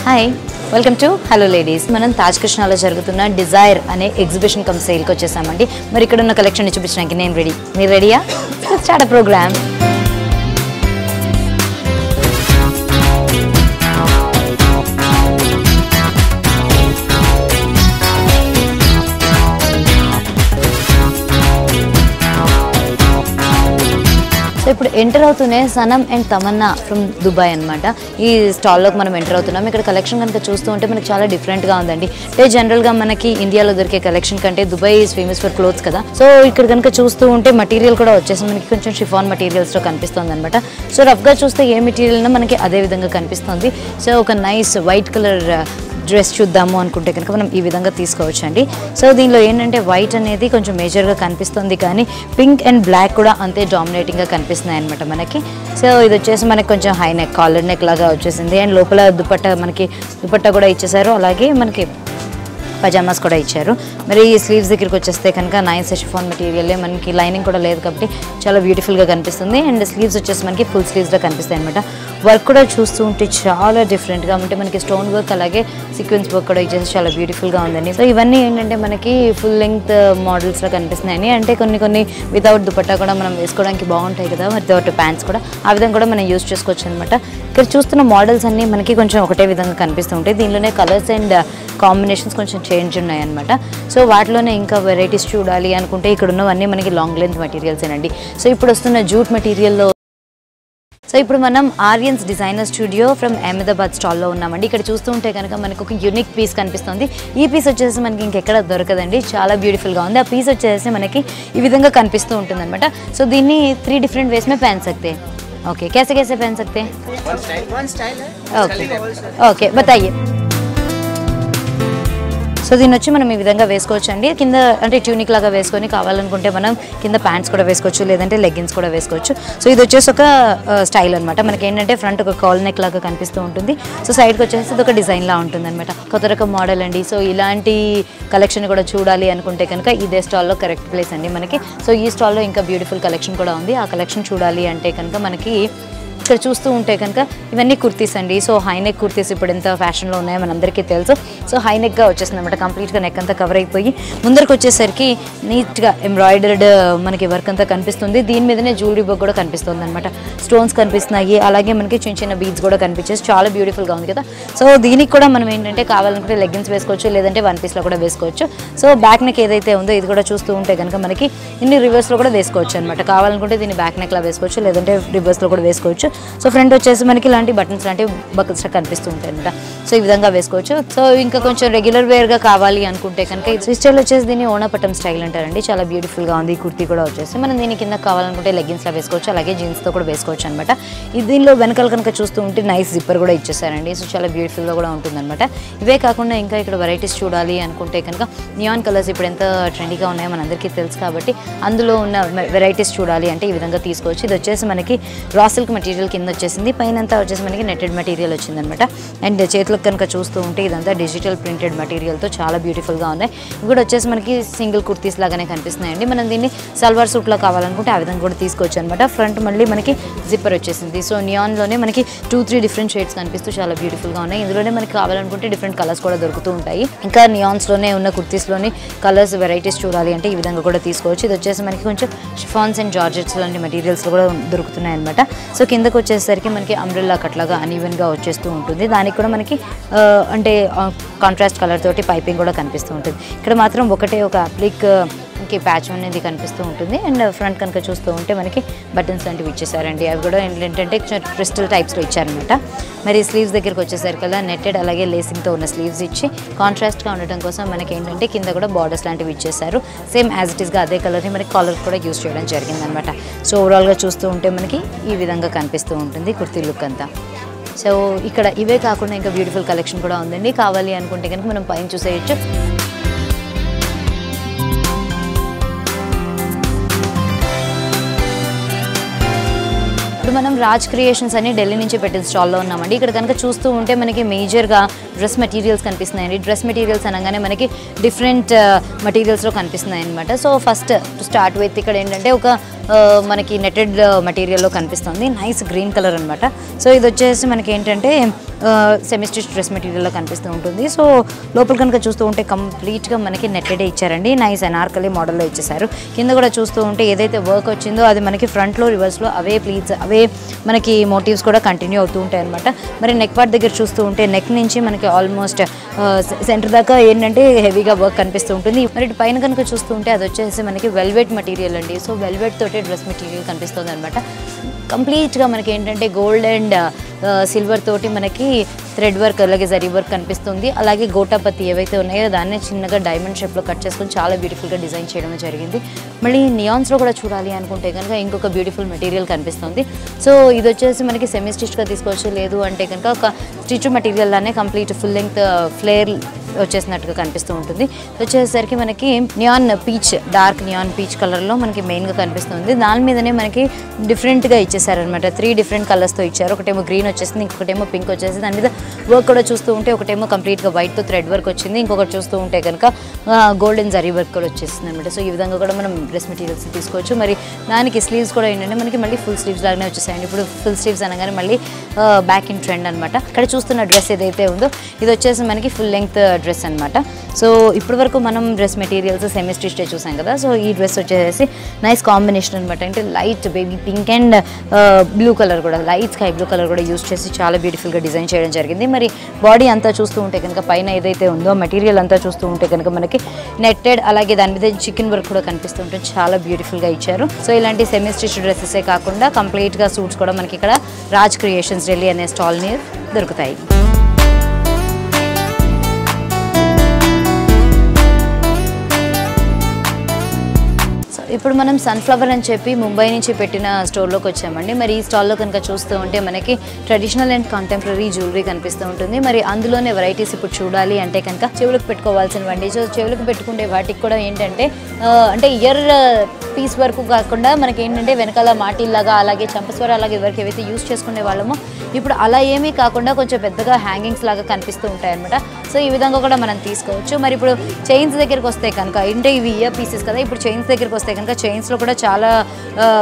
Hi, welcome to hello ladies. మనం తాజ్ కృష్ణాలో జరుగుతున్న డిజైర్ అనే ఎగ్జిబిషన్ కమ్ సేల్కి వచ్చేసామండి. మరి ఇక్కడ ఉన్న కలెక్షన్ చూపించడానికి నేను రెడీ. మీరు రెడీయా? Start program. సో ఇప్పుడు ఎంటర్ అవుతూనే Sanam and Tamanna from Dubai అనమాట. ఈ స్టాల్లోకి మనం ఎంటర్ అవుతున్నాం. ఇక్కడ కలెక్షన్ కనుక చూస్తూ ఉంటే మనకి చాలా డిఫరెంట్గా ఉందండి. అంటే జనరల్గా మనకి ఇండియాలో దొరికే కలెక్షన్ కంటే Dubai is famous for clothes కదా. సో ఇక్కడ కనుక చూస్తూ ఉంటే మెటీరియల్ కూడా వచ్చేసి మనకి కొంచెం షిఫాన్ మెటీరియల్స్లో కనిపిస్తుంది అనమాట. సో రఫ్గా చూస్తే ఏ మెటీరియల్నో మనకి అదే విధంగా కనిపిస్తుంది. సో ఒక నైస్ వైట్ కలర్ డ్రెస్ చూద్దాము అనుకుంటే కనుక మనం ఈ విధంగా తీసుకోవచ్చు అండి. సో దీనిలో ఏంటంటే వైట్ అనేది కొంచెం మేజర్గా కనిపిస్తుంది, కానీ పింక్ అండ్ బ్లాక్ కూడా అంతే డామినేటింగ్గా కనిపిస్తున్నాయి అనమాట మనకి. సో ఇది వచ్చేసి మనకి కొంచెం హై నెక్, కాలర్ నెక్ లాగా వచ్చేసింది. అండ్ లోపల దుపట్టా కూడా ఇచ్చేసారు, అలాగే మనకి పజామాస్ కూడా ఇచ్చారు. మరి ఈ స్లీవ్స్ దగ్గరికి వచ్చేస్తే కనుక నైస్ షిఫాన్ మెటీరియలే, మనకి లైనింగ్ కూడా లేదు కాబట్టి చాలా బ్యూటిఫుల్గా కనిపిస్తుంది. అండ్ స్లీవ్స్ వచ్చేసి మనకి ఫుల్ స్లీవ్స్లో కనిపిస్తాయి అనమాట. వర్క్ కూడా చూస్తూ ఉంటే చాలా డిఫరెంట్గా ఉంటే మనకి స్టోన్ వర్క్ అలాగే సీక్వెన్స్ వర్క్ కూడా ఇచ్చేసి చాలా బ్యూటిఫుల్గా ఉందండి. సో ఇవన్నీ ఏంటంటే మనకి ఫుల్ లెంగ్త్ మోడల్స్లో కనిపిస్తున్నాయని, అంటే కొన్ని వితౌట్ దుపట్టా కూడా మనం వేసుకోవడానికి బాగుంటాయి కదా, వితౌట్ ప్యాంట్స్ కూడా ఆ విధంగా కూడా మనం యూజ్ చేసుకోవచ్చు అనమాట. ఇక్కడ చూస్తున్న మోడల్స్ అన్నీ మనకి కొంచెం ఒకటే విధంగా కనిపిస్తూ ఉంటాయి. దీనిలోనే కలర్స్ అండ్ కాంబినేషన్స్ కొంచెం చేంజ్ ఉన్నాయన్నమాట. సో వాటిలోనే ఇంకా వెరైటీస్ చూడాలి అనుకుంటే ఇక్కడ ఉన్నవన్నీ మనకి లాంగ్ లెంత్ మెటీరియల్సేనండి. సో ఇప్పుడు వస్తున్న జూట్ మెటీరియల్లో సో ఇప్పుడు మనం Aryans designer studio from Ahmedabad స్టాల్లో ఉన్నామండి. ఇక్కడ చూస్తూ ఉంటే కనుక మనకు ఒక యూనిక్ పీస్ కనిపిస్తుంది. ఈ పీస్ వచ్చేసి మనకి ఇంకెక్కడ దొరకదండి, చాలా బ్యూటిఫుల్గా ఉంది. ఆ పీస్ వచ్చేసి మనకి ఈ విధంగా కనిపిస్తూ ఉంటుంది అనమాట. సో దీన్ని 3 డిఫరెంట్ వేస్ में पहन सकते हैं. ओके, कैसे पहन सकते हैं? वन स्टाइल है. ओके बताइए. సో దీన్ని వచ్చి మనం ఈ విధంగా వేసుకోవచ్చు అండి. కింద అంటే ట్యూనిక్ లాగా వేసుకొని కావాలనుకుంటే మనం కింద ప్యాంట్స్ కూడా వేసుకోవచ్చు, లేదంటే లెగ్గిన్స్ కూడా వేసుకోవచ్చు. సో ఇది వచ్చేసి ఒక స్టైల్ అనమాట. మనకి ఏంటంటే ఫ్రంట్ ఒక కాల్ నెక్ లాగా కనిపిస్తూ ఉంటుంది. సో సైడ్కి వచ్చేసి ఇది ఒక డిజైన్ లా ఉంటుంది అనమాట. కొత్త రకం మోడల్ అండి. సో ఇలాంటి కలెక్షన్ కూడా చూడాలి అనుకుంటే కనుక ఇదే స్టాల్లో కరెక్ట్ ప్లేస్ అండి మనకి. సో ఈ స్టాల్లో ఇంకా బ్యూటిఫుల్ కలెక్షన్ కూడా ఉంది. ఆ కలెక్షన్ చూడాలి అంటే కనుక మనకి ఇక్కడ చూస్తూ ఉంటే కనుక ఇవన్నీ కుర్తీస్ అండి. సో హైనెక్ కుర్తీస్ ఇప్పుడు ఎంత ఫ్యాషన్లో ఉన్నాయో మనందరికీ తెలుసు. సో హైనెక్గా వచ్చేసింది అనమాట. కంప్లీట్గా నెక్ అంతా కవర్ అయిపోయి ముందరికి వచ్చేసరికి నీట్గా ఎంబ్రాయిడర్డ్ మనకి వర్క్ అంతా కనిపిస్తుంది. దీని మీదనే జ్యువెలరీ వర్క్ కూడా కనిపిస్తుంది అనమాట. స్టోన్స్ కనిపిస్తున్నాయి, అలాగే మనకి చిన్న బీడ్స్ కూడా కనిపించేసి చాలా బ్యూటిఫుల్గా ఉంది కదా. సో దీనికి కూడా మనం ఏంటంటే కావాలనుకుంటే లెగ్గిన్స్ వేసుకోవచ్చు, లేదంటే వన్ పీస్లో కూడా వేసుకోవచ్చు. సో బ్యాక్ నెక్ ఏదైతే ఉందో ఇది కూడా చూస్తూ ఉంటే కనుక మనకి ఇన్ని రివర్స్లో కూడా వేసుకోవచ్చు అనమాట. కావాలనుకుంటే దీన్ని బ్యాక్ నెక్లా వేసుకోవచ్చు, లేదంటే రివర్స్లో కూడా వేసుకోవచ్చు. సో ఫ్రంట్ వచ్చేసి మనకి ఇలాంటి బటన్స్ లాంటి బకల్స్ కనిపిస్తూ ఉంటాయి అనమాట. సో ఈ విధంగా వేసుకోవచ్చు. సో ఇంకా కొంచెం రెగ్యులర్ వేర్గా కావాలి అనుకుంటే కనుక ఈ స్టైల్ వచ్చేసి దీన్ని ఓనాపట్టం స్టైల్ అంటారండి. చాలా బ్యూటిఫుల్గా ఉంది. ఈ కుర్తీ కూడా వచ్చేసి మనం దీని కింద కావాలనుకుంటే లెగ్గిన్స్లా వేసుకోవచ్చు, అలాగే జీన్స్తో కూడా వేసుకోవచ్చు అనమాట. దీనిలో వెనకాల కనుక చూస్తూ ఉంటే నైస్ జిప్పర్ కూడా ఇచ్చేసారండి. సో చాలా బ్యూటిఫుల్గా కూడా ఉంటుంది అనమాట. ఇవే కాకుండా ఇంకా ఇక్కడ వెరైటీస్ చూడాలి అనుకుంటే కనుక నియాన్ కలర్స్ ఇప్పుడు ఎంత ట్రెండీగా ఉన్నాయో మనందరికీ తెలుసు కాబట్టి అందులో ఉన్న వెరైటీస్ చూడాలి అంటే ఈ విధంగా తీసుకోవచ్చు. ఇది వచ్చేసి మనకి రా సిల్క్ మెటీరియల్ కింద వచ్చేసింది, పైన అంతా వచ్చేసి మనకి నెట్టెడ్ మెటీరియల్ వచ్చిందనమాట. అండ్ చేతులకు కనుక చూస్తూ ఉంటే ఇదంతా డిజిటల్ ప్రింటెడ్ మెటీరియల్తో చాలా బ్యూటిఫుల్గా ఉన్నాయి. ఇవి కూడా వచ్చేసి మనకి సింగిల్ కుర్తీస్ లాగానే కనిపిస్తున్నాయండి. మనం దీన్ని సల్వార్ సూట్లో కావాలనుకుంటే ఆ విధంగా కూడా తీసుకోవచ్చు అనమాట. ఫ్రంట్ మళ్ళీ మనకి జిప్పర్ వచ్చేసింది. సో నియాన్లోనే మనకి 2-3 డిఫరెంట్ షేడ్స్ కనిపిస్తూ చాలా బ్యూటిఫుల్గా ఉన్నాయి. ఇందులోనే మనకి కావాలనుకుంటే డిఫరెంట్ కలర్స్ కూడా దొరుకుతూ ఉంటాయి. ఇంకా నియాన్స్లోనే ఉన్న కుర్తీస్లోని కలర్స్ వెరైటీస్ చూడాలి అంటే ఈ విధంగా కూడా తీసుకోవచ్చు. ఇది వచ్చేసి మనకి కొంచెం షిఫాన్స్ అండ్ జార్జెట్స్ లాంటి మెటీరియల్స్ కూడా దొరుకుతున్నాయి అనమాట. సో కిందకు వచ్చేసరికి మనకి అంబ్రెల్లా కట్లాగా అన్ఈవెన్గా వచ్చేస్తూ ఉంటుంది. దానికి కూడా మనకి అంటే కాంట్రాస్ట్ కలర్ తోటి పైపింగ్ కూడా కనిపిస్తూ ఉంటుంది. ఇక్కడ మాత్రం ఒకటే ఒక అప్లిక్ మనకి ప్యాచ్ అనేది కనిపిస్తూ ఉంటుంది. అండ్ ఫ్రంట్ కనుక చూస్తూ ఉంటే మనకి బటన్స్ లాంటివి ఇచ్చేసారండి. అవి కూడా ఏంటంటే క్రిస్టల్ టైప్స్లో ఇచ్చారనమాట. మరి స్లీవ్స్ దగ్గరికి వచ్చేసరికల్లా నెట్టెడ్ అలాగే లేసింగ్తో ఉన్న స్లీవ్స్ ఇచ్చి కాంట్రాస్ట్గా ఉండటం కోసం మనకి ఏంటంటే కింద కూడా బార్డర్స్ లాంటివి ఇచ్చేసారు. సేమ్ యాజ్ ఇట్ ఈస్గా అదే కలర్ని మనకి కాలర్ కూడా యూజ్ చేయడం జరిగిందనమాట. సో ఓవరాల్గా చూస్తూ ఉంటే మనకి ఈ విధంగా కనిపిస్తూ ఉంటుంది కుర్తీ లుక్ అంతా. సో ఇక్కడ ఇవే కాకుండా ఇంకా బ్యూటిఫుల్ కలెక్షన్ కూడా ఉందండి. కావాలి అనుకుంటే కనుక మనం పైన చూసేయచ్చు. ఇప్పుడు మనం రాజ్ క్రియేషన్స్ అని ఢిల్లీ నుంచి పెట్టిన స్టాల్లో ఉన్నామండి. ఇక్కడ కనుక చూస్తూ ఉంటే మనకి మేజర్గా డ్రెస్ మెటీరియల్స్ కనిపిస్తున్నాయండి. డ్రెస్ మెటీరియల్స్ అనగానే మనకి డిఫరెంట్ మెటీరియల్స్లో కనిపిస్తున్నాయి అనమాట. So first to start with ఇక్కడ ఏంటంటే ఒక మనకి నెటెడ్ మెటీరియల్లో కనిపిస్తుంది. నైస్ గ్రీన్ కలర్ అనమాట. సో ఇది వచ్చేసి మనకి ఏంటంటే సెమీ స్టిచ్ డ్రెస్ మెటీరియల్లో కనిపిస్తూ ఉంటుంది. సో లోపల కనుక చూస్తూ ఉంటే కంప్లీట్గా మనకి నెట్టెడే ఇచ్చారండి. నైస్ అనార్కలి మోడల్లో ఇచ్చేసారు. కింద కూడా చూస్తూ ఉంటే ఏదైతే వర్క్ వచ్చిందో అది మనకి ఫ్రంట్లో రివర్స్లో అవే ప్లీట్స్ అవే మనకి మోటివ్స్ కూడా కంటిన్యూ అవుతూ ఉంటాయి అనమాట. మరి నెక్ పార్ట్ దగ్గర చూస్తూ ఉంటే నెక్ నుంచి మనకి ఆల్మోస్ట్ సెంటర్ దాకా ఏంటంటే హెవీగా వర్క్ కనిపిస్తూ ఉంటుంది. మరి ఇటు పైన కనుక చూస్తూ ఉంటే అది వచ్చేసి మనకి వెల్వెట్ మెటీరియల్ అండి. సో వెల్వెట్ తోటి డ్రెస్ మెటీరియల్ కనిపిస్తుంది అనమాట. కంప్లీట్గా మనకి ఏంటంటే గోల్డ్ అండ్ సిల్వర్ తోటి మనకి థ్రెడ్ వర్క్ అలాగే జరీ వర్క్ కనిపిస్తుంది. అలాగే గోటాపత్తి ఏవైతే ఉన్నాయో దాన్ని చిన్నగా డైమండ్ షేప్లో కట్ చేసుకొని చాలా బ్యూటిఫుల్గా డిజైన్ చేయడం జరిగింది. మళ్ళీ నియాన్స్లో కూడా చూడాలి అనుకుంటే కనుక ఇంకొక బ్యూటిఫుల్ మెటీరియల్ కనిపిస్తుంది. సో ఇది వచ్చేసి మనకి సెమీ స్టిచ్గా తీసుకోవచ్చు, లేదు అంటే కనుక ఒక స్టిచ్ మెటీరియల్ లానే కంప్లీట్ ఫుల్ లెంగ్త్ ఫ్లేర్ వచ్చేసినట్టుగా కనిపిస్తూ ఉంటుంది. వచ్చేసరికి మనకి neon peach, dark neon peach కలర్లో మనకి మెయిన్గా కనిపిస్తుంది. దాని మీదనే మనకి డిఫరెంట్గా ఇచ్చేసారనమాట. 3 డిఫరెంట్ కలర్స్తో ఇచ్చారు. ఒకటేమో గ్రీన్ వచ్చేసింది, ఇంకొకటేమో పింక్ వచ్చేసి దాని మీద వర్క్ కూడా చూస్తూ ఉంటే ఒకటేమో కంప్లీట్గా వైట్తో థ్రెడ్ వర్క్ వచ్చింది, ఇంకొకటి చూస్తూ ఉంటే కనుక గోల్డెన్ జరీ వర్క్ కూడా వచ్చేసింది అనమాట. సో ఈ విధంగా కూడా మనం డ్రెస్ మెటీరియల్స్ తీసుకోవచ్చు. మరి దానికి స్లీవ్స్ కూడా ఏంటంటే మనకి మళ్ళీ ఫుల్ స్లీవ్స్ లాగానే వచ్చేసాయండి. ఇప్పుడు ఫుల్ స్లీవ్స్ అనగానే మళ్ళీ బ్యాక్ ఇన్ ట్రెండ్ అనమాట. ఇక్కడ చూస్తున్న డ్రెస్ ఏదైతే ఉందో ఇది వచ్చేసి మనకి ఫుల్ లెంగ్త్ డ్రెస్ అనమాట. సో ఇప్పటి వరకు మనం డ్రెస్ మెటీరియల్స్ సెమీ స్టిచ్ చూసాం కదా. సో ఈ డ్రెస్ వచ్చేసి నైస్ కాంబినేషన్ అనమాట. అంటే light baby pink and blue colour కూడా, లైట్ స్కై బ్లూ కలర్ కూడా యూస్ చేసి చాలా బ్యూటిఫుల్గా డిజైన్ చేయడం జరిగింది. మరి బాడీ అంతా చూస్తూ ఉంటే కనుక పైన ఏదైతే ఉందో మెటీరియల్ అంతా చూస్తూ ఉంటే కనుక మనకి నెట్టెడ్ అలాగే దాని మీద చికెన్ వర్క్ కూడా కనిపిస్తూ ఉంటుంది. చాలా బ్యూటిఫుల్గా ఇచ్చారు. సో ఇలాంటి సెమీ స్టిచ్ డ్రెస్సెసే కాకుండా కంప్లీట్గా సూట్స్ కూడా మనకి ఇక్కడ రాజ్ క్రియేషన్స్ ఢిల్లీ అనే స్టాల్ని దొరుకుతాయి. ఇప్పుడు మనం సన్ఫ్లవర్ అని చెప్పి ముంబై నుంచి పెట్టిన స్టోర్లోకి వచ్చామండి. మరి ఈ స్టాల్లో కనుక చూస్తూ ఉంటే మనకి ట్రెడిషనల్ అండ్ కంటెంపరీ జ్యువెలరీ కనిపిస్తూ ఉంటుంది. మరి అందులోనే వెరైటీస్ ఇప్పుడు చూడాలి అంటే కనుక చెవులకు పెట్టుకోవాల్సినవండి. సో చెవులకు పెట్టుకునే వాటికి కూడా ఏంటంటే అంటే ఇయర్ పీస్ వరకు కాకుండా మనకి ఏంటంటే వెనకాల మాటిల్లాగా అలాగే చంపస్వర అలాగే వరకు ఏవైతే యూస్ చేసుకునే వాళ్ళమో ఇప్పుడు అలా ఏమీ కాకుండా కొంచెం పెద్దగా హ్యాంగింగ్స్ లాగా కనిపిస్తూ ఉంటాయి అనమాట. సో ఈ విధంగా కూడా మనం తీసుకోవచ్చు. మరి ఇప్పుడు చైన్స్ దగ్గరికి వస్తే కనుక అంటే ఇవి ఇయర్ పీసెస్ కదా, ఇప్పుడు చైన్స్ దగ్గరికి వస్తే కనుక చైన్స్లో కూడా చాలా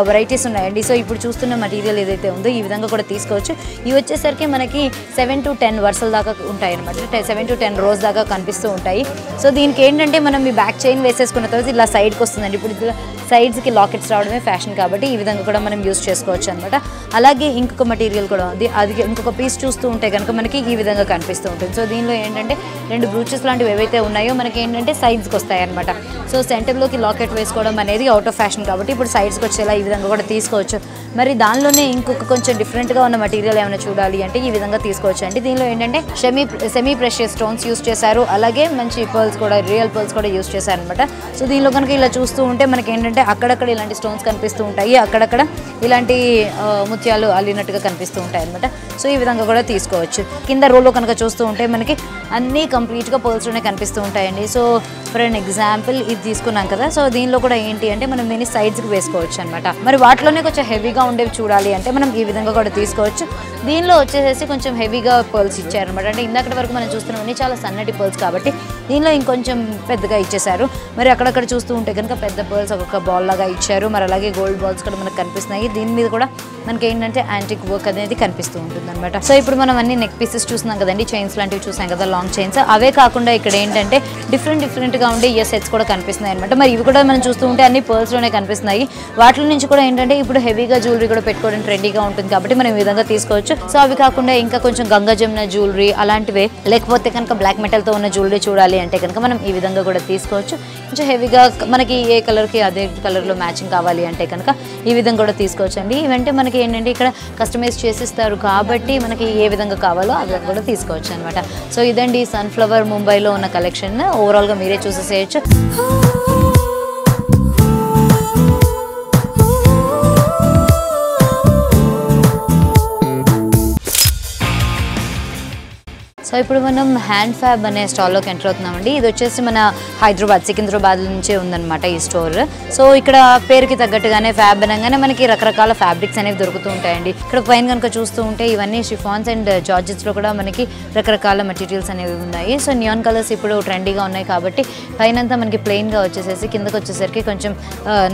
వెరైటీస్ ఉన్నాయండి. సో ఇప్పుడు చూస్తున్న మెటీరియల్ ఏదైతే ఉందో ఈ విధంగా కూడా తీసుకోవచ్చు. ఇవి వచ్చేసరికి మనకి 7 to 10 వరుసల దాకా ఉంటాయి అనమాట. 7 to 10 రోస్ దాకా కనిపిస్తూ ఉంటాయి. సో దీనికి ఏంటంటే మనం ఈ బ్యాక్ చైన్ వేసేసుకున్న తర్వాత ఇలా సైడ్కి వస్తుందండి. ఇప్పుడు ఇలా సైడ్స్కి లాకెట్స్ రావడమే ఫ్యాషన్ కాబట్టి ఈ విధంగా కూడా మనం యూస్ చేసుకోవచ్చు అనమాట. అలాగే ఇంకొక మెటీరియల్ కూడా ఉంది. అది ఇంకొక పీస్ చూస్తూ ఉంటే కనుక మనకి ఈ విధంగా కనిపిస్తూ ఉంటుంది. సో దీనిలో ఏంటంటే 2 బ్రూచెస్ లాంటివి ఏవైతే ఉన్నాయో మనకి ఏంటంటే సైడ్స్కి వస్తాయి అనమాట. సో సెంటర్లోకి లాకెట్ వేసుకోవడం అనేది అవుట్ ఆఫ్ ఫ్యాషన్ కాబట్టి ఇప్పుడు సైడ్స్కి వచ్చేలా ఈ విధంగా కూడా తీసుకోవచ్చు. మరి దానిలోనే ఇంకొక కొంచెం డిఫరెంట్గా ఉన్న మెటీరియల్ ఏమైనా చూడాలి అంటే ఈ విధంగా తీసుకోవచ్చు అండి. దీనిలో ఏంటంటే సెమీ ప్రెషియస్ స్టోన్స్ యూస్ చేశారు, అలాగే మంచి పర్ల్స్ కూడా రియల్ పర్ల్స్ కూడా యూస్ చేశారు అనమాట. సో దీనిలో కనుక ఇలా చూస్తూ ఉంటే మనకి ఏంటంటే అక్కడక్కడ ఇలాంటి స్టోన్స్ కనిపిస్తూ ఉంటాయి, అక్కడక్కడ ఇలాంటి ముత్యాలు అల్లినట్టుగా కనిపిస్తూ ఉంటాయి అనమాట. సో ఈ విధంగా కూడా తీసుకోవచ్చు. కింద రోలో కనుక చూస్తూ ఉంటే మనకి అన్నీ కంప్లీట్గా పర్ల్స్లోనే కనిపిస్తూ ఉంటాయండి. సో ఫర్ అన్ ఎగ్జాంపుల్ ఇది తీసుకున్నాం కదా. సో దీనిలో కూడా ఏంటి అంటే మనం దీన్ని సైడ్స్కి వేసుకోవచ్చు అనమాట. మరి వాటిలోనే కొంచెం హెవీగా ఉండేవి చూడాలి అంటే మనం ఈ విధంగా కూడా తీసుకోవచ్చు. దీనిలో వచ్చేసి కొంచెం హెవీగా పర్ల్స్ ఇచ్చారనమాట. అంటే ఇందాకటి వరకు మనం చూస్తున్నామని చాలా సన్నటి పర్ల్స్ కాబట్టి దీనిలో ఇంకొంచెం పెద్దగా ఇచ్చేసారు. మరి అక్కడక్కడ చూస్తూ ఉంటే కనుక పెద్ద పర్ల్స్ ఒక్కొక్క బాల్ లాగా ఇచ్చారు. మరి అలాగే గోల్డ్ బాల్స్ కూడా మనకు కనిపిస్తున్నాయి. దీని మీద కూడా మనకి ఏంటంటే యాంటిక్ వర్క్ అనేది కనిపిస్తూ ఉంటుంది అనమాట. సో ఇప్పుడు మనం అన్ని నెక్ పీసెస్ చూస్తున్నాం కదండి, చైన్స్ లాంటివి చూసాం కదా, లాంగ్ చైన్స్. అవే కాకుండా ఇక్కడ ఏంటంటే డిఫరెంట్గా ఉండే ఇయర్ సెట్స్ కూడా కనిపిస్తున్నాయి అనమాట. మరి ఇవి కూడా మనం చూస్తూ ఉంటే అన్ని పర్ల్స్లోనే కనిపిస్తున్నాయి. వాటి నుంచి కూడా ఏంటంటే ఇప్పుడు హెవీగా జ్యువెలరీ కూడా పెట్టుకోవడం ట్రెండీగా ఉంటుంది కాబట్టి మనం ఈ విధంగా తీసుకోవచ్చు. సో అవి కాకుండా ఇంకా కొంచెం గంగా జమున జ్యువెలరీ అలాంటివే, లేకపోతే కనుక బ్లాక్ మెటల్తో ఉన్న జ్యువెలరీ చూడాలి అంటే కనుక మనం ఈ విధంగా కూడా తీసుకోవచ్చు. కొంచెం హెవీగా మనకి ఏ కలర్కి అదే కలర్లో మ్యాచింగ్ కావాలి అంటే కనుక ఈ విధంగా కూడా తీసుకోవచ్చు అండి. ఇవంటే మనకి ఏంటంటే ఇక్కడ కస్టమైజ్ చేసిస్తారు కాబట్టి మనకి ఏ విధంగా కావాలో ఆ విధంగా కూడా తీసుకోవచ్చు అనమాట. సో ఇదండి సన్ఫ్లవర్ ముంబైలో ఉన్న కలెక్షన్. ఓవరాల్గా మీరే చూసేసేయచ్చు. సో సో ఇప్పుడు మనం హ్యాండ్ ఫ్యాబ్ అనే స్టాల్లోకి ఎంటర్ అవుతున్నామండి. ఇది వచ్చేసి మన హైదరాబాద్ సికింద్రాబాద్ నుంచే ఉందన్నమాట ఈ స్టోర్. సో ఇక్కడ పేరుకి తగ్గట్టుగానే ఫ్యాబ్ అనగానే మనకి రకరకాల ఫ్యాబ్రిక్స్ అనేవి దొరుకుతూ ఉంటాయండి. ఇక్కడ పైన కనుక చూస్తూ ఉంటే ఇవన్నీ షిఫాన్స్ అండ్ జార్జెట్స్లో కూడా మనకి రకరకాల మెటీరియల్స్ అనేవి ఉన్నాయి. సో నియాన్ కలర్స్ ఇప్పుడు ట్రెండీగా ఉన్నాయి కాబట్టి పైనంతా మనకి ప్లెయిన్గా వచ్చేసేసి కిందకు వచ్చేసరికి కొంచెం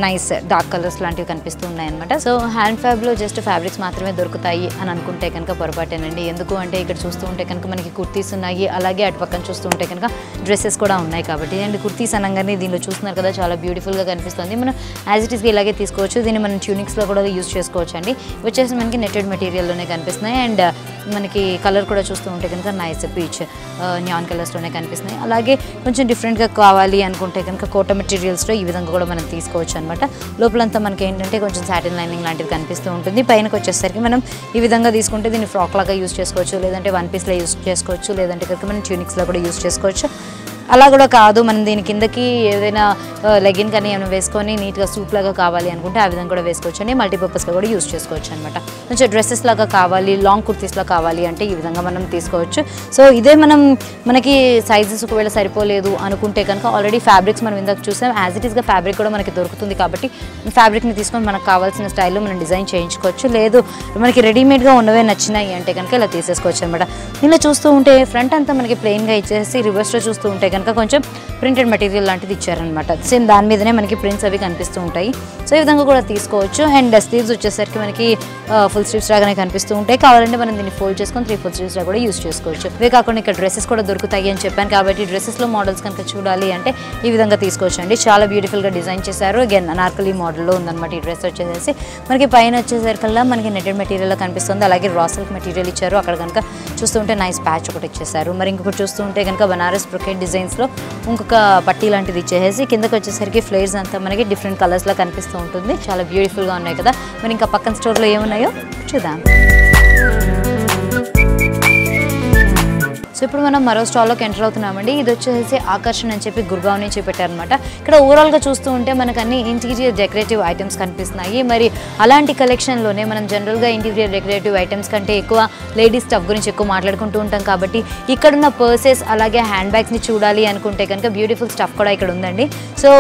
నైస్ డార్క్ కలర్స్ లాంటివి కనిపిస్తూ ఉన్నాయి అనమాట. సో హ్యాండ్ ఫ్యాబ్లో జస్ట్ ఫ్యాబ్రిక్స్ మాత్రమే దొరుకుతాయి అని అనుకుంటే కనుక పొరపాటేనండి. ఎందుకు అంటే ఇక్కడ చూస్తూ ఉంటే కనుక మనకి కుర్తీస్ ఉన్నాయి, అలాగే అటు పక్కన చూస్తూ ఉంటే కనుక డ్రెస్సెస్ కూడా ఉన్నాయి కాబట్టి. అండ్ కుర్తీస్ అనగానే దీనిలో చూస్తున్నారు కదా చాలా బ్యూటిఫుల్గా కనిపిస్తుంది. మనం యాజ్ ఇట్ ఈస్గా ఇలాగే తీసుకోవచ్చు. దీన్ని మనం ట్యూనిక్స్లో కూడా యూస్ చేసుకోవచ్చు అండి. వచ్చేసి మనకి నెట్టెడ్ మెటీరియల్లోనే కనిపిస్తున్నాయి. అండ్ మనకి కలర్ కూడా చూస్తూ ఉంటే కనుక నైస్ పీచ్ న్యాన్ కలర్స్లోనే కనిపిస్తున్నాయి. అలాగే కొంచెం డిఫరెంట్గా కావాలి అనుకుంటే కనుక కోట మెటీరియల్స్లో ఈ విధంగా కూడా మనం తీసుకోవచ్చు అనమాట. లోపలంతా మనకి ఏంటంటే కొంచెం సాటిన్ లైనింగ్ లాంటిది కనిపిస్తూ ఉంటుంది. పైనకి వచ్చేసరికి మనం ఈ విధంగా తీసుకుంటే దీన్ని ఫ్రాక్ లాగా యూస్ చేసుకోవచ్చు, లేదంటే వన్ పీస్లో యూస్ చేసుకోవచ్చు, లేదంటే కనుక మనం ట్యూనిక్స్లో కూడా యూస్ చేసుకోవచ్చు. అలా కూడా కాదు, మనం దీని కిందకి ఏదైనా లెగిన్ కానీ ఏమైనా వేసుకొని నీట్గా సూట్ లాగా కావాలి అనుకుంటే ఆ విధంగా కూడా వేసుకోవచ్చు అండి. మల్టీపర్పస్గా కూడా యూస్ చేసుకోవచ్చు అనమాట. కొంచెం డ్రెస్సెస్ లాగా కావాలి, లాంగ్ కుర్తీస్లో కావాలి అంటే ఈ విధంగా మనం తీసుకోవచ్చు. సో ఇదే మనకి సైజెస్ ఒకవేళ సరిపోలేదు అనుకుంటే కనుక ఆల్రెడీ ఫ్యాబ్రిక్స్ మనం ఇందాక చూసాం, యాజ్ ఇట్ ఈస్గా ఫ్యాబ్రిక్ కూడా మనకి దొరుకుతుంది కాబట్టి ఫ్యాబ్రిక్ని తీసుకొని మనకు కావాల్సిన స్టైల్లో మనం డిజైన్ చేయించుకోవచ్చు. లేదు మనకి రెడీమేడ్గా ఉన్నవే నచ్చినాయి అంటే కనుక ఇలా తీసేసుకోవచ్చు అనమాట. దీనిలో చూస్తూ ఉంటే ఫ్రంట్ అంతా మనకి ప్లెయిన్గా ఇచ్చేసి రివర్స్లో చూస్తూ ఉంటే కనుక కొంచెం ప్రింటెడ్ మెటీరియల్ లాంటిది ఇచ్చారనమాట. సేమ్ దాని మీదనే మనకి ప్రింట్స్ అవి కనిపిస్తూ ఉంటాయి. సో ఈ విధంగా కూడా తీసుకోవచ్చు. అండ్ స్లీవ్స్ వచ్చేసరికి మనకి ఫుల్ స్లీవ్స్ లాగానే కనిపిస్తూ ఉంటాయి. కావాలంటే మనం దీన్ని ఫోల్డ్ చేసుకొని 3 ఫుల్ స్లీవ్స్ కూడా యూస్ చేసుకోవచ్చు. ఇవే కాకుండా ఇక్కడ డ్రెస్సెస్ కూడా దొరుకుతాయి అని చెప్పాను కాబట్టి డ్రెస్సెస్లో మోడల్స్ కనుక చూడాలి అంటే ఈ విధంగా తీసుకోవచ్చు అండి. చాలా బ్యూటిఫుల్గా డిజైన్ చేశారు. అగైన్ అనార్కలి మోడల్లో ఉందన్నమాట ఈ డ్రెస్ వచ్చేసి. మనకి పైన వచ్చేసరికల్లా మనకి నెట్టెడ్ మెటీరియల్ కనిపిస్తుంది. అలాగే రా సిల్క్ మెటీరియల్ ఇచ్చారు. అక్కడ కనుక చూస్తుంటే నైస్ ప్యాచ్ ఒకటి ఇచ్చేసారు. మరి ఇంకొకటి చూస్తూ ఉంటే కనుక బనారస్ బ్రొకెట్ డిజైన్స్లో ఇంకొక పట్టీ లాంటిది ఇచ్చేసి కిందకి వచ్చేసరికి ఫ్లేర్స్ అంతా మనకి డిఫరెంట్ కలర్స్లో కనిపిస్తూ ఉంటుంది. చాలా బ్యూటిఫుల్గా ఉన్నాయి కదా. మరి ఇంకా పక్కన స్టోర్లో ఏమున్నాయో చూద్దాం. సో ఇప్పుడు మనం మరో స్టాల్లోకి ఎంటర్ అవుతున్నామండి. ఇది వచ్చేసి ఆకర్షణ అని చెప్పి గుర్గావ్ నుంచి పెట్టారనమాట. ఇక్కడ ఓవరాల్గా చూస్తూ ఉంటే మనకు అన్ని ఇంటీరియర్ డెకరేటివ్ ఐటమ్స్ కనిపిస్తున్నాయి. మరి అలాంటి కలెక్షన్లోనే మనం జనరల్గా ఇంటీరియర్ డెకరేటివ్ ఐటమ్స్ కంటే ఎక్కువ లేడీస్ స్టఫ్ గురించి ఎక్కువ మాట్లాడుకుంటూ ఉంటాం కాబట్టి ఇక్కడున్న పర్సెస్ అలాగే హ్యాండ్ బ్యాగ్స్ని చూడాలి అనుకుంటే కనుక బ్యూటిఫుల్ స్టఫ్ కూడా ఇక్కడ ఉందండి. సో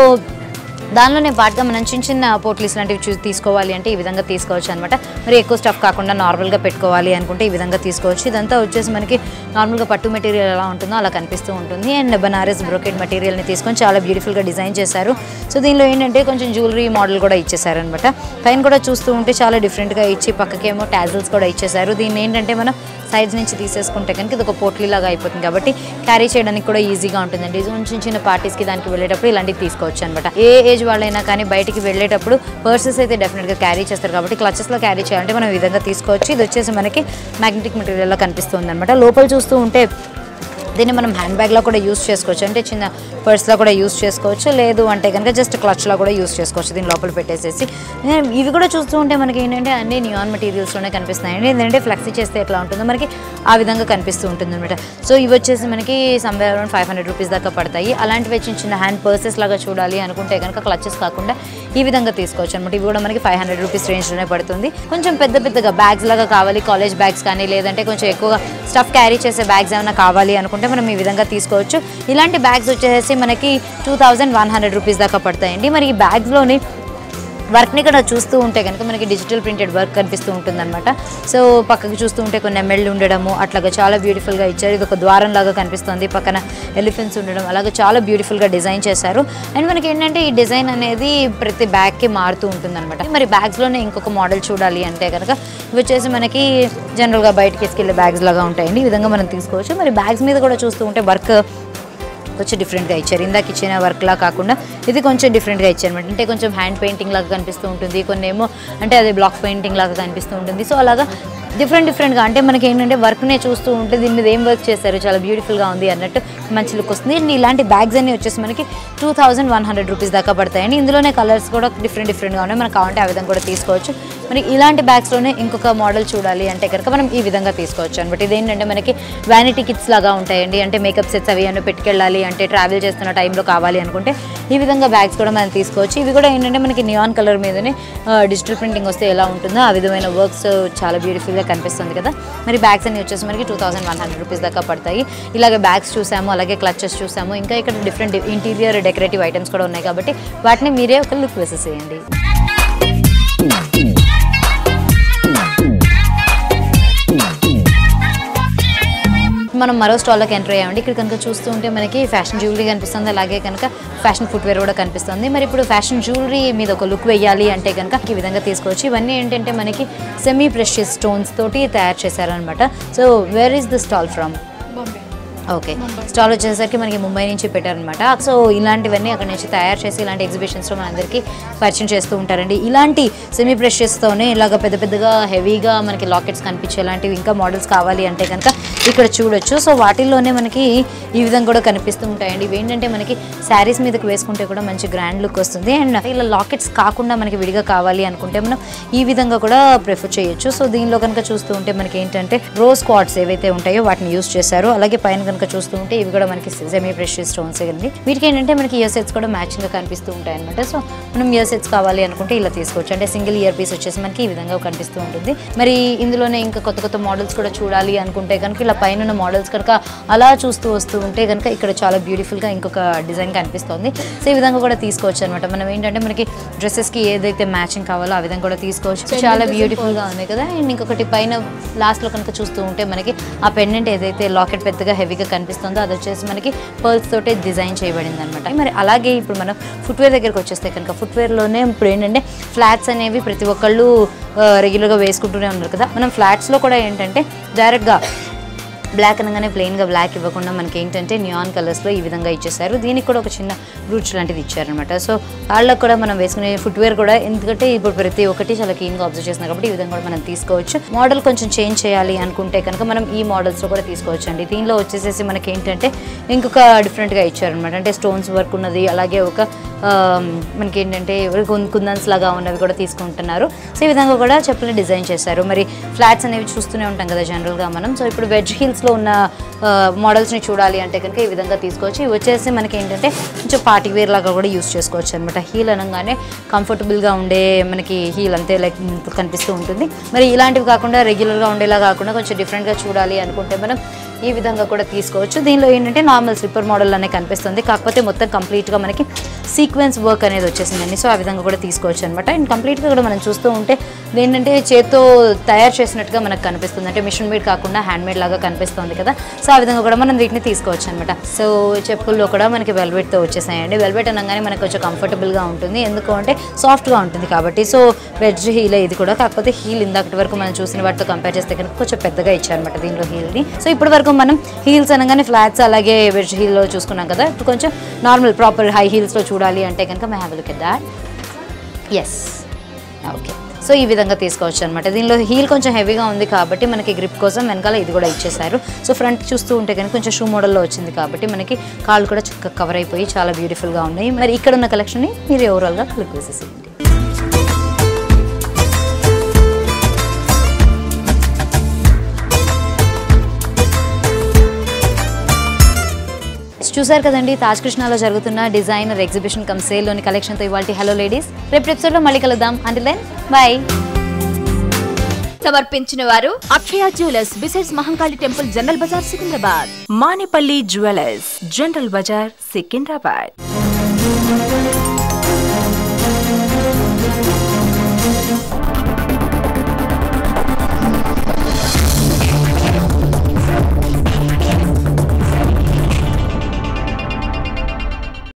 దానిలోనే పాటుగా మనం చిన్న చిన్న పోట్లీస్ లాంటివి తీసుకోవాలి అంటే ఈ విధంగా తీసుకోవచ్చు అనమాట. మరి ఎక్కువ స్టఫ్ కాకుండా నార్మల్గా పెట్టుకోవాలి అనుకుంటే ఈ విధంగా తీసుకోవచ్చు. ఇదంతా వచ్చేసి మనకి నార్మల్గా పట్టు మెటీరియల్ ఎలా ఉంటుందో అలా కనిపిస్తూ ఉంటుంది. అండ్ బనారస్ బ్రోకెట్ మెటీరియల్ని తీసుకొని చాలా బ్యూటిఫుల్గా డిజైన్ చేశారు. సో దీనిలో ఏంటంటే కొంచెం జ్యువెలరీ మోడల్ కూడా ఇచ్చేసారు అనమాట. పైన కూడా చూస్తూ ఉంటే చాలా డిఫరెంట్గా ఇచ్చి పక్కకేమో టాజిల్స్ కూడా ఇచ్చేసారు. దీన్ని ఏంటంటే మనం సైడ్స్ నుంచి తీసేసుకుంటే కనుక ఇది ఒక పోట్లీలాగా అయిపోతుంది కాబట్టి క్యారీ చేయడానికి కూడా ఈజీగా ఉంటుందండి. చిన్న చిన్న పార్టీస్కి దానికి వెళ్ళేటప్పుడు ఇలాంటివి తీసుకోవచ్చు అనమాట. ఏ ఏజ్ వాళ్ళైనా కానీ బయటికి వెళ్ళేటప్పుడు పర్సెస్ అయితే డెఫినెట్గా క్యారీ చేస్తారు కాబట్టి క్లచెస్లో క్యారీ చేయాలంటే మనం ఈ విధంగా తీసుకోవచ్చు. ఇది వచ్చేసి మనకి మ్యాగ్నెటిక్ మెటీరియల్లో కనిపిస్తుంది అనమాట. లోపల చూస్తూ ఉంటే దీన్ని మనం హ్యాండ్ బ్యాగ్లో కూడా యూస్ చేసుకోవచ్చు, అంటే చిన్న పర్స్లో కూడా యూస్ చేసుకోవచ్చు. లేదు అంటే కనుక జస్ట్ క్లచ్లో కూడా యూస్ చేసుకోవచ్చు దీని లోపల పెట్టేసేసి. ఇవి కూడా చూస్తూ ఉంటే మనకి ఏంటంటే అన్ని నియాన్ మెటీరియల్స్లోనే కనిపిస్తున్నాయండి. ఏంటంటే ఫ్లెక్సీ చేస్తే ఎట్లా ఉంటుందో మనకి ఆ విధంగా కనిపిస్తూ ఉంటుంది అనమాట. సో ఇవి వచ్చేసి మనకి సమ్వేర్ అరౌండ్ 500 రూపీస్ దాకా పడతాయి. అలాంటివి చిన్న చిన్న హ్యాండ్ పర్సెస్ లాగా చూడాలి అనుకుంటే కనుక క్లచెస్ కాకుండా ఈ విధంగా తీసుకోవచ్చు అనమాట. ఇవి కూడా మనకి 500 రూపీస్ రేంజ్లోనే పడుతుంది. కొంచెం పెద్దగా బ్యాగ్స్ లాగా కావాలి, కాలేజ్ బ్యాగ్స్ కానీ లేదంటే కొంచెం ఎక్కువగా స్టఫ్ క్యారీ చేసే బ్యాగ్స్ ఏమైనా కావాలి అనుకుంటే మనం ఈ విధంగా తీసుకోవచ్చు. ఇలాంటి బ్యాగ్స్ వచ్చేసి మనకి 2100 రూపీస్ దాకా పడతాయండి. మరి ఈ బ్యాగ్స్లోని వర్క్ని ఇక్కడ చూస్తూ ఉంటే కనుక మనకి డిజిటల్ ప్రింటెడ్ వర్క్ కనిపిస్తూ ఉంటుందన్నమాట. సో పక్కకి చూస్తూ ఉంటే కొన్ని ఎమ్మెల్యేలు ఉండడము అట్లాగా చాలా బ్యూటిఫుల్గా ఇచ్చారు. ఇది ఒక ద్వారం లాగా కనిపిస్తుంది, పక్కన ఎలిఫెంట్స్ ఉండడం అలాగే చాలా బ్యూటిఫుల్గా డిజైన్ చేశారు. అండ్ మనకి ఏంటంటే ఈ డిజైన్ అనేది ప్రతి బ్యాగ్కి మారుతూ ఉంటుందన్నమాట. మరి బ్యాగ్స్లోనే ఇంకొక మోడల్ చూడాలి అంటే కనుక ఇవి వచ్చేసి మనకి జనరల్గా బయటకి తీసుకెళ్ళే బ్యాగ్స్ లాగా ఉంటాయండి. ఈ విధంగా మనం తీసుకోవచ్చు. మరి బ్యాగ్స్ మీద కూడా చూస్తూ ఉంటే వర్క్ కొంచెం డిఫరెంట్గా ఇచ్చారు. ఇందాక ఇచ్చిన వర్క్లా కాకుండా ఇది కొంచెం డిఫరెంట్గా ఇచ్చారు అనమాట. అంటే కొంచెం హ్యాండ్ పెయింటింగ్ లాగా కనిపిస్తూ ఉంటుంది, కొన్ని ఏమో అంటే అది బ్లాక్ పెయింటింగ్ లాగా కనిపిస్తూ ఉంటుంది. సో అలాగా డిఫరెంట్గా అంటే మనకి ఏంటంటే వర్క్నే చూస్తూ ఉంటే దీని మీద ఏం వర్క్ చేశారు చాలా బ్యూటిఫుల్గా ఉంది అన్నట్టు మంచి లుక్ వస్తుంది. అండ్ ఇలాంటి బ్యాగ్స్ అన్నీ వచ్చేసి మనకి 2100 రూపీస్ దాకా పడతాయండి. ఇందులోనే కలర్స్ కూడా డిఫరెంట్గా ఉన్నాయి. మనకు కావాలంటే ఆ విధంగా కూడా తీసుకోవచ్చు. మరి ఇలాంటి బ్యాగ్స్లోనే ఇంకొక మోడల్ చూడాలి అంటే కనుక మనం ఈ విధంగా తీసుకోవచ్చు అనమాట. ఇదేంటంటే మనకి వ్యానిటీ కిట్స్ లాగా ఉంటాయండి. అంటే మేకప్ సెట్స్ అవి అన్నీ పెట్టుకెళ్ళాలి అంటే ట్రావెల్ చేస్తున్న టైంలో కావాలి అనుకుంటే ఈ విధంగా బ్యాగ్స్ కూడా మనం తీసుకోవచ్చు. ఇవి కూడా ఏంటంటే మనకి నియాన్ కలర్ మీదనే డిజిటల్ ప్రింటింగ్ వస్తే ఎలా ఉంటుందో ఆ విధమైన వర్క్స్ చాలా బ్యూటిఫుల్గా కనిపిస్తుంది కదా. మరి బ్యాగ్స్ అన్ని వచ్చేసి మనకి 2100 రూపీస్ దాకా పడతాయి. ఇలాగే బ్యాగ్స్ చూసాము, అలాగే క్లచెస్ చూసాము, ఇంకా ఇక్కడ డిఫరెంట్ ఇంటీరియర్ డెకరేటివ్ ఐటమ్స్ కూడా ఉన్నాయి కాబట్టి వాటిని మీరే ఒక లుక్ వేసేసేయండి. మనం మరో స్టాల్లోకి ఎంటర్ అయ్యామండి. ఇక్కడ కనుక చూస్తూ ఉంటే మనకి ఫ్యాషన్ జ్యువెలరీ కనిపిస్తుంది, అలాగే కనుక ఫ్యాషన్ ఫుట్వేర్ కూడా కనిపిస్తుంది. మరి ఇప్పుడు ఫ్యాషన్ జ్యువెలరీ మీద ఒక లుక్ వేయాలి అంటే కనుక ఈ విధంగా తీసుకోవచ్చు. ఇవన్నీ ఏంటంటే మనకి సెమీ ప్రెషియస్ స్టోన్స్ తోటి తయారు చేశారనమాట. So where is the stall from? Okay, stall వచ్చేసరికి మనకి ముంబై నుంచి పెట్టారనమాట. సో ఇలాంటివన్నీ అక్కడ నుంచి తయారు చేసి ఇలాంటి ఎగ్జిబిషన్స్లో మనందరికీ పరిచయం చేస్తూ ఉంటారండి. ఇలాంటి సెమీ ప్రెషియస్తోనే ఇలాగ పెద్ద పెద్దగా హెవీగా మనకి లాకెట్స్ కనిపించే ఇలాంటివి ఇంకా మోడల్స్ కావాలి అంటే కనుక ఇక్కడ చూడొచ్చు. సో వాటిల్లోనే మనకి ఈ విధంగా కూడా కనిపిస్తూ ఉంటాయండి. ఇవి ఏంటంటే మనకి శారీస్ మీదకి వేసుకుంటే కూడా మంచి గ్రాండ్ లుక్ వస్తుంది. అండ్ ఇలా లాకెట్స్ కాకుండా మనకి విడిగా కావాలి అనుకుంటే మనం ఈ విధంగా కూడా ప్రిఫర్ చేయొచ్చు. సో దీనిలో కనుక చూస్తూ ఉంటే మనకి ఏంటంటే రోజ్ క్వార్ట్స్ ఏవైతే ఉంటాయో వాటిని యూస్ చేశారు. అలాగే పైన కనుక చూస్తూ ఉంటే ఇవి కూడా మనకి సెమీ ప్రెషియస్ స్టోన్స్ అండి. వీటికి ఏంటంటే మనకి ఇయర్ సెట్స్ కూడా మ్యాచింగ్ గా కనిపిస్తూ ఉంటాయి అనమాట. సో మనం ఇయర్ సెట్స్ కావాలి అనుకుంటే ఇలా తీసుకోవచ్చు. అంటే సింగిల్ ఇయర్ పీస్ వచ్చేసి మనకి ఈ విధంగా కనిపిస్తూ ఉంటుంది. మరి ఇందులోనే ఇంకా కొత్త కొత్త మోడల్స్ కూడా చూడాలి అనుకుంటే కనుక ఇలా పైన ఉన్న మోడల్స్ కనుక అలా చూస్తూ వస్తూ ఉంటే కనుక ఇక్కడ చాలా బ్యూటిఫుల్ గా ఇంకొక డిజైన్ కనిపిస్తుంది. సో ఈ విధంగా కూడా తీసుకోవచ్చు అనమాట. మనం ఏంటంటే మనకి డ్రెస్సెస్ కి ఏదైతే మ్యాచింగ్ కావాలో ఆ విధంగా కూడా తీసుకోవచ్చు. చాలా బ్యూటిఫుల్ గా ఉంది కదా. అండ్ ఇంకొకటి పైన లాస్ట్ లో కనుక చూస్తూ ఉంటే మనకి ఆ పెండెంట్ ఏదైతే లాకెట్ పెద్దగా హెవీగా కనిపిస్తుందో అది వచ్చేసి మనకి పర్ల్స్ తోటే డిజైన్ చేయబడింది అనమాట. మరి అలాగే ఇప్పుడు మనం ఫుట్వేర్ దగ్గరికి వచ్చేస్తే కనుక ఫుట్వేర్లోనే ఇప్పుడు ఏంటంటే ఫ్లాట్స్ అనేవి ప్రతి ఒక్కళ్ళు రెగ్యులర్గా వేసుకుంటూనే ఉన్నారు కదా. మనం ఫ్లాట్స్లో కూడా ఏంటంటే డైరెక్ట్గా బ్లాక్ అనగానే ప్లెయిన్గా బ్లాక్ ఇవ్వకుండా మనకి ఏంటంటే నియాన్ కలర్స్లో ఈ విధంగా ఇచ్చేసారు. దీనికి కూడా ఒక చిన్న బ్రూచ్ లాంటిది ఇచ్చారనమాట. సో వాళ్ళకు కూడా మనం వేసుకునే ఫుట్వేర్ కూడా ఎందుకంటే ఇప్పుడు ప్రతి ఒక్కటి చాలా క్లీన్గా అబ్జర్వ్ చేస్తున్నారు కాబట్టి ఈ విధంగా కూడా మనం తీసుకోవచ్చు. మోడల్ కొంచెం చేంజ్ చేయాలి అనుకుంటే కనుక మనం ఈ మోడల్స్లో కూడా తీసుకోవచ్చు అండి. దీనిలో వచ్చేసేసి మనకి ఏంటంటే ఇంకొక డిఫరెంట్గా ఇచ్చారనమాట. అంటే స్టోన్స్ వర్క్ ఉన్నది, అలాగే ఒక మనకి ఏంటంటే కుందన్స్ లాగా ఉన్నవి కూడా తీసుకుంటున్నారు. సో ఈ విధంగా కూడా చెప్పులు డిజైన్ చేశారు. మరి ఫ్లాట్స్ అనేవి చూస్తూనే ఉంటాం కదా జనరల్గా మనం. సో ఇప్పుడు వెజ్ హీల్స్లో ఉన్న మోడల్స్ని చూడాలి అంటే కనుక ఈ విధంగా తీసుకోవచ్చు. ఇవి వచ్చేసి మనకి ఏంటంటే కొంచెం పార్టీ వేర్ లాగా కూడా యూస్ చేసుకోవచ్చు అనమాట. హీల్ అనగానే కంఫర్టబుల్గా ఉండే మనకి హీల్ అంతే లైక్ కనిపిస్తూ ఉంటుంది. మరి ఇలాంటివి కాకుండా రెగ్యులర్గా ఉండేలా కాకుండా కొంచెం డిఫరెంట్గా చూడాలి అనుకుంటే మనం ఈ విధంగా కూడా తీసుకోవచ్చు. దీనిలో ఏంటంటే నార్మల్ స్లిప్పర్ మోడల్ అనే కనిపిస్తుంది, కాకపోతే మొత్తం కంప్లీట్గా మనకి సీక్వెన్స్ వర్క్ అనేది వచ్చేసిందండి. సో ఆ విధంగా కూడా తీసుకోవచ్చు అనమాట. అండ్ కంప్లీట్గా కూడా మనం చూస్తూ ఉంటే ఏంటంటే చేత్తో తయారు చేసినట్టుగా మనకు కనిపిస్తుంది. అంటే మిషన్ మేడ్ కాకుండా హ్యాండ్ మేడ్ లాగా కనిపిస్తుంది కదా. సో ఆ విధంగా కూడా మనం వీటిని తీసుకోవచ్చు అనమాట. సో చెప్పుల్లో కూడా మనకి వెల్వెట్తో వచ్చేసాయండి. వెల్వెట్ అనగానే మనకు కొంచెం కంఫర్టబుల్గా ఉంటుంది, ఎందుకు అంటే సాఫ్ట్గా ఉంటుంది కాబట్టి. సో వెజ్ హీల్ ఇది కూడా, కాకపోతే హీల్ ఇందాకటి వరకు మనం చూసిన వాటితో కంపేర్ చేస్తే కనుక కొంచెం పెద్దగా ఇచ్చారనమాట దీనిలో హీల్ని. సో ఇప్పటి వరకు మనం హీల్స్ అనగానే ఫ్లాట్స్ అలాగే వెజ్ హీల్లో చూసుకున్నాం కదా. ఇప్పుడు కొంచెం నార్మల్ ప్రాపర్ హై హీల్స్లో చూడాలి అంటే కనుక may have a look at that. Yes, okay. So ఈ విధంగా తీసుకోవచ్చు అనమాట. దీనిలో హీల్ కొంచెం హెవీగా ఉంది కాబట్టి మనకి గ్రిప్ కోసం వెనకాల ఇది కూడా ఇచ్చేసారు. సో ఫ్రంట్ చూస్తూ ఉంటే కనుక కొంచెం షూ మోడల్లో వచ్చింది కాబట్టి మనకి కాళ్ళు కూడా చక్కగా కవర్ అయిపోయి చాలా బ్యూటిఫుల్గా ఉన్నాయి. మరి ఇక్కడ ఉన్న కలెక్షన్ని మీరు ఓవరాల్గా లుక్ వేసేసేయండి. చూసారు కదండి తాజ్ కృష్ణాలో జరుగుతున్న డిజైనర్ ఎగ్జిబిషన్ కమ్ సేల్లోని కలెక్షన్తో ఇవాళ హలో లేడీస్. రేపు ఎపిసోడ్లో మళ్ళీ కలుద్దాం. Until then bye. సమర్పించిన వారు Akshaya jewellers besides Mahankali temple general bazaar Secunderabad. Manepalli jewellers general bazaar Secunderabad.